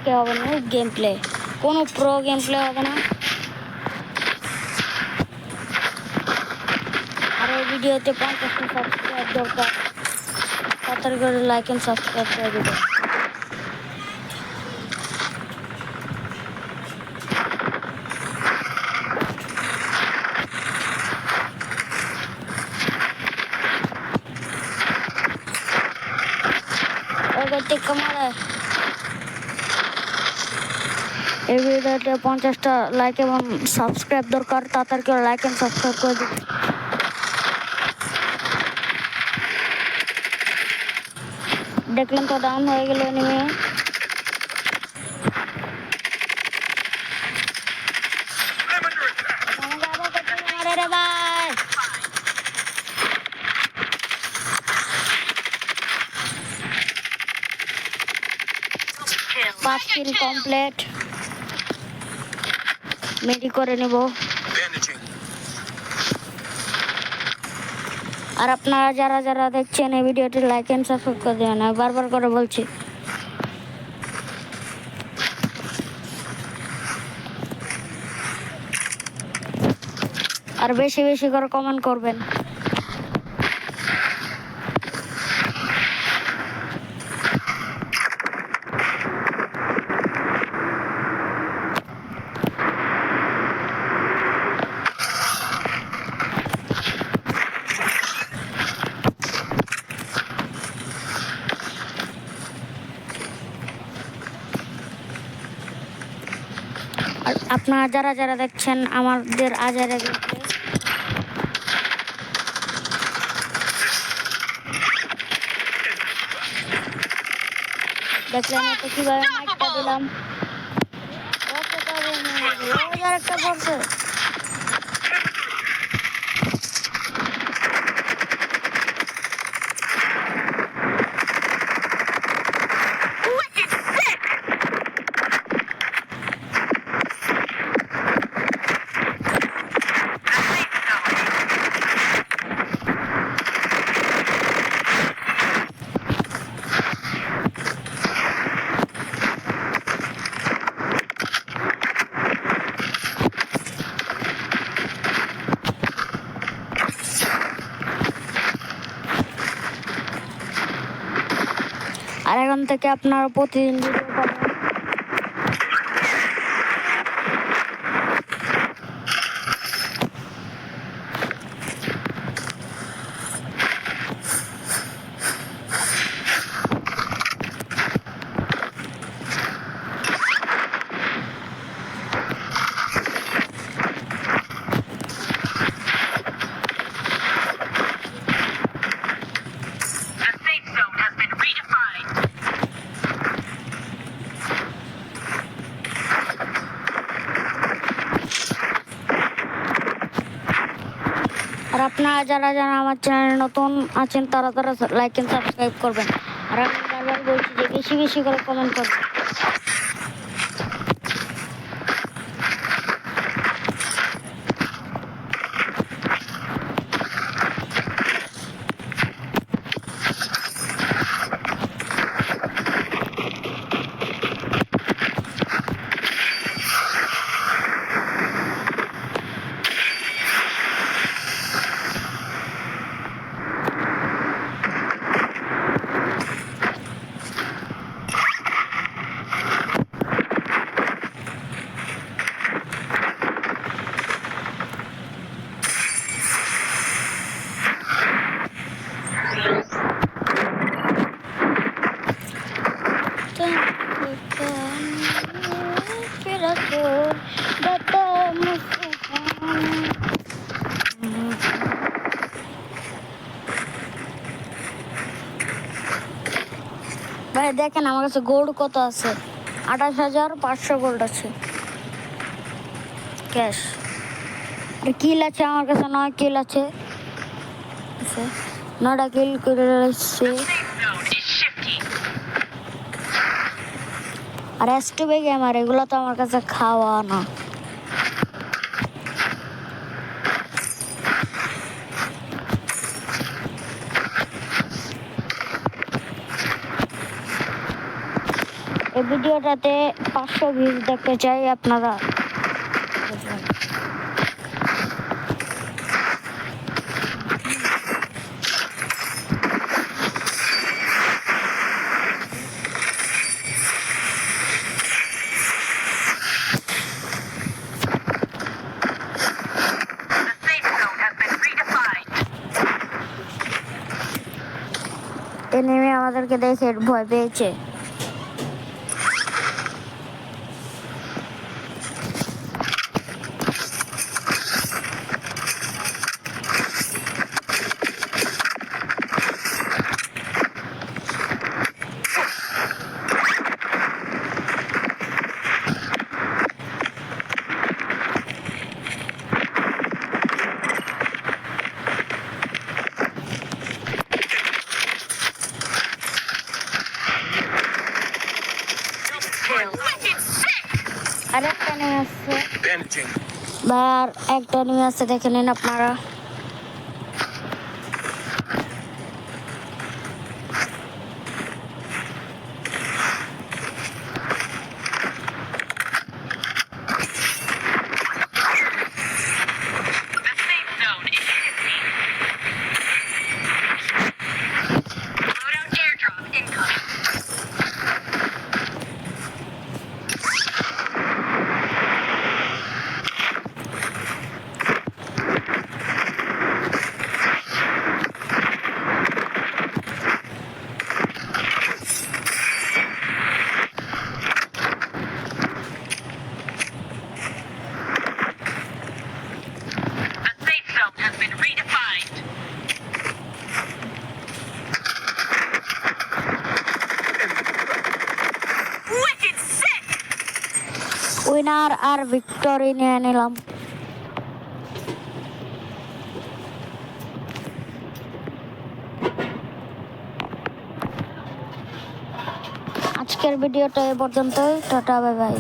আজকে হবে না গেম প্লে, কোনো প্রো গেম প্লে হবে না। আর এই ভিডিওতে 50টা সাবস্ক্রাইব দরকার, তাড়াতাড়ি করে লাইক এন্ড সাবস্ক্রাইব করে দেবেন। এই ভিডিওতে 50টা লাইক এবং সাবস্ক্রাইব দরকার, তাড়াতাড়ি করে লাইক এন্ড সাবস্ক্রাইব করে দিন। দেখলেন তো ডাউন হয়ে গেল এনিমি। রে ভাই 5 কিল কমপ্লিট, মেডি করে নেব। আর আপনারা যারা যারা দেখছেন এই ভিডিওটি লাইক এন্ড সাবস্ক্রাইব করে দেবেন, বারবার করে বলছি। আর বেশি বেশি করে কমেন্ট করবেন। আর আপনারা যারা যারা দেখছেন আমাদের আজারে দেখলেন তো কিভাবে মাইকটা দিলাম। একটা পড়ছে আর এখন থেকে আপনারা প্রতিদিন ভিডিও পাবেন। আর আপনারা যারা যারা আমার চ্যানেলে নতুন আছেন তারা তারা লাইক এন্ড সাবস্ক্রাইব করবেন। আর আমি বারবার বলছি যে বেশি বেশি করে কমেন্ট করবেন। ভাই দেখেন আমার কাছে গোল্ড কত আছে, 28,500 গোল্ড আছে ক্যাশ। আর কিল আছে আমার কাছে 9 কিল আছে, 9টা কিল করে রয়েছে। আর এসটিভি গেমার এগুলো তো আমার কাছে খাওয়া না। এই ভিডিওটাতে 500 ভিউজ দেখতে চাই আপনারা বুঝবেন। এনিমি আমাদেরকে দেখে ভয় পেয়েছে। আরেকটা নিয়ে আসছে ভাই, আর একটা নিয়ে আসছে, দেখে নিন আপনারা। উইনার আর ভিক্টরি নিয়ে নিলাম। আজকের ভিডিওটা এ পর্যন্তই। Tata, bye bye.